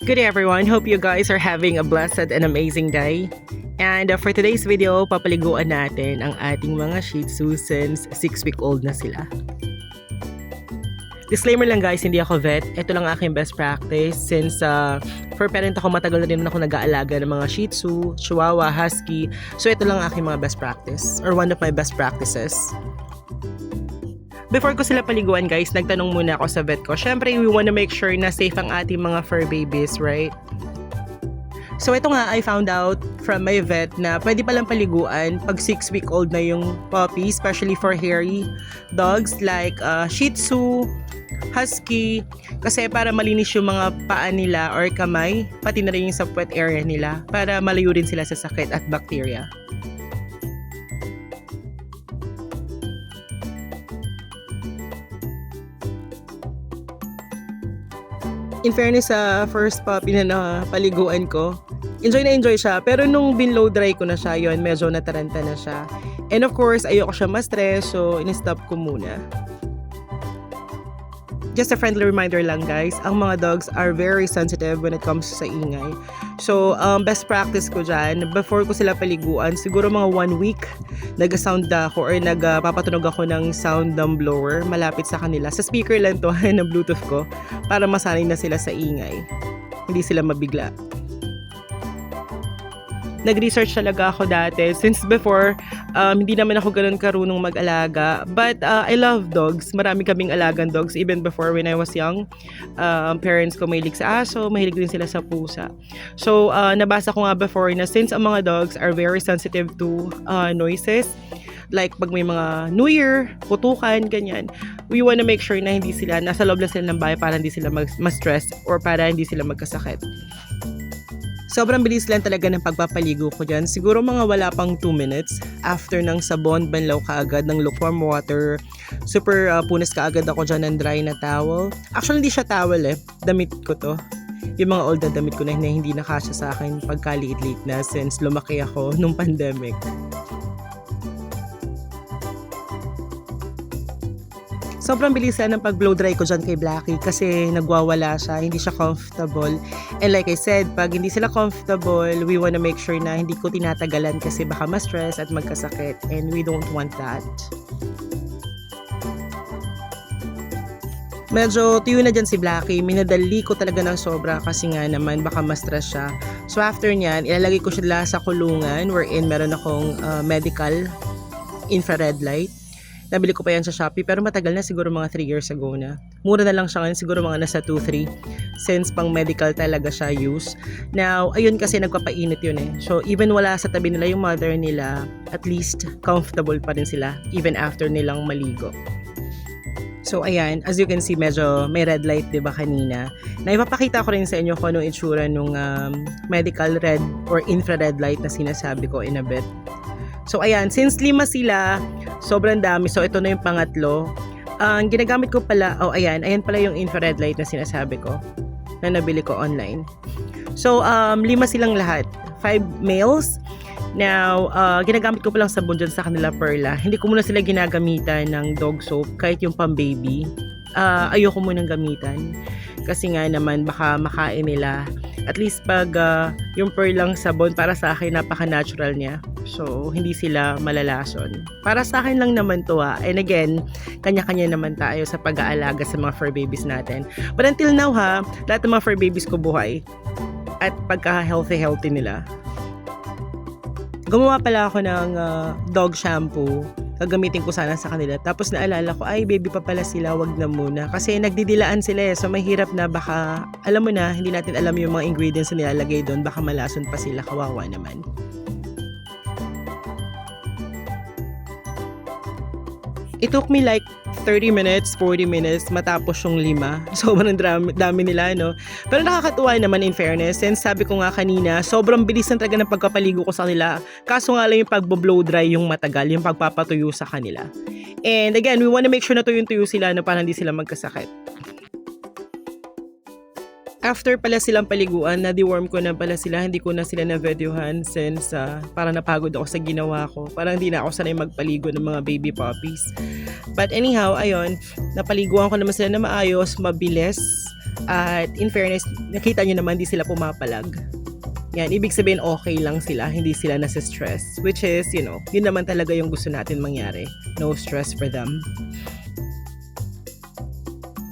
Good day everyone, hope you guys are having a blessed and amazing day. And for today's video, papaliguan natin ang ating mga Shih Tzu since 6-week-old na sila. Disclaimer lang guys, hindi ako vet. Ito lang aking best practice since for parent ako, matagal na rin ako nag-aalaga ng mga Shih Tzu, Chihuahua, Husky. So ito lang aking mga best practice or one of my best practices. Before ko sila paliguan guys, nagtanong muna ako sa vet ko. Syempre, we wanna make sure na safe ang ating mga fur babies, right? So ito nga, I found out from my vet na pwede palang paliguan pag 6-week-old na yung puppy, especially for hairy dogs like Shih Tzu, Husky, kasi para malinis yung mga paa nila or kamay, pati na rin yung sa puwet area nila para malayo rin sila sa sakit at bacteria. In fairness sa first puppy na napaliguan ko, enjoy na enjoy siya. Pero nung binlow dry ko na siya, yun, medyo nataranta na siya. And of course, ayoko siya ma-stress, so in-stop ko muna. Just a friendly reminder lang guys, ang mga dogs are very sensitive when it comes sa ingay. So, best practice ko dyan, before ko sila paliguan, siguro mga 1 week, nag-sound ako or nagpapatunog ako ng sound dumb blower malapit sa kanila. Sa speaker lang to, ng Bluetooth ko, para masanay na sila sa ingay. Hindi sila mabigla. Nag-research talaga ako dati. Since before, hindi naman ako ganun karunong mag-alaga. But I love dogs. Marami kaming alagang dogs. Even before when I was young, parents ko mahilig sa aso, mahilig din sila sa pusa. So, nabasa ko nga before na since ang mga dogs are very sensitive to noises, like pag may mga New Year, putukan, ganyan, we wanna make sure na hindi sila, nasa loob lang sila ng bahay para hindi sila ma-stress or para hindi sila magkasakit. Sobrang bilis lang talaga ng pagpapaligo ko dyan. Siguro mga wala pang 2 minutes. After ng sabon, banlaw ka agad ng lukewarm water. Super punas ka agad ako dyan ng dry na towel. Actually, hindi siya towel damit ko to. Yung mga old na damit ko na hindi nakasya sa akin pagkaliit-liit na since lumaki ako nung pandemic. Sobrang bilis lang ng pag-blow dry ko dyan kay Blackie kasi nagwawala siya, hindi siya comfortable. And like I said, pag hindi sila comfortable, we wanna make sure na hindi ko tinatagalan kasi baka ma-stress at magkasakit and we don't want that. Medyo tuyo na dyan si Blackie, minadali ko talaga ng sobra kasi nga naman baka ma-stress siya. So after nyan, ilalagay ko siya sa kulungan wherein meron akong medical infrared light. Nabili ko pa yan sa Shopee pero matagal na, siguro mga 3 years ago na. Mura na lang siya ngayon, siguro mga nasa 2-3 since pang medical talaga siya use. Now, ayun kasi nagpapainit yun So, even wala sa tabi nila yung mother nila, at least comfortable pa rin sila even after nilang maligo. So, ayan, as you can see, medyo may red light, diba, kanina. Na ipapakita ko rin sa inyo kung anong itsura nung medical red or infrared light na sinasabi ko in a bit. So, ayan, since 5 sila, sobrang dami. So, ito na yung pangatlo. Ang ginagamit ko pala, ayan pala yung infrared light na sinasabi ko na nabili ko online. So, 5 silang lahat. 5 males. Now, ginagamit ko palang sabon dyan sa kanila, Perla. Hindi ko muna sila ginagamitan ng dog soap, kahit yung pang-baby. Ayoko munang gamitan. Kasi nga naman, baka makain nila. At least pag yung Perlang sabon, para sa akin, napaka-natural niya. So, hindi sila malalason. Para sa akin lang naman to And again, kanya-kanya naman tayo sa pag-aalaga sa mga fur babies natin. But until now lahat ng mga fur babies ko buhay. At pagka-healthy nila. Gumawa pala ako ng dog shampoo. Gagamitin ko sana sa kanila. Tapos naalala ko, ay baby pa pala sila, wag na muna. Kasi nagdidilaan sila So mahirap na baka, alam mo na, hindi natin alam yung mga ingredients na nilalagay doon. Baka malason pa sila, kawawa naman. It took me like 30 minutes, 40 minutes matapos yung 5. Sobrang dami nila, Pero nakakatuwa naman in fairness. Since sabi ko nga kanina, sobrang bilis na talaga ng pagkapaligo ko sa kanila. Kaso nga lang yung pag-blow dry yung matagal, yung pagpapatuyo sa kanila. And again, we wanna make sure na tuyong-tuyo sila para hindi sila magkasakit. After pala silang paliguan, na-deworm ko na pala sila, hindi ko na sila na-videohan since parang napagod ako sa ginawa ko. Parang hindi na ako sanay magpaligo ng mga baby puppies. But anyhow, ayun, napaliguan ko naman sila na maayos, mabilis. At in fairness, nakita nyo naman di sila pumapalag. Yan, ibig sabihin okay lang sila, hindi sila nasa stress. Which is, yun naman talaga yung gusto natin mangyari. No stress for them.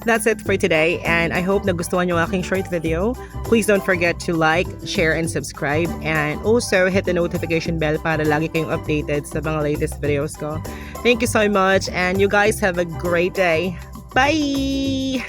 That's it for today, and I hope nagustuhan yung aking short video. Please don't forget to like, share, and subscribe, and also hit the notification bell para lagi kayong updated sa mga latest videos ko. Thank you so much, and you guys have a great day. Bye!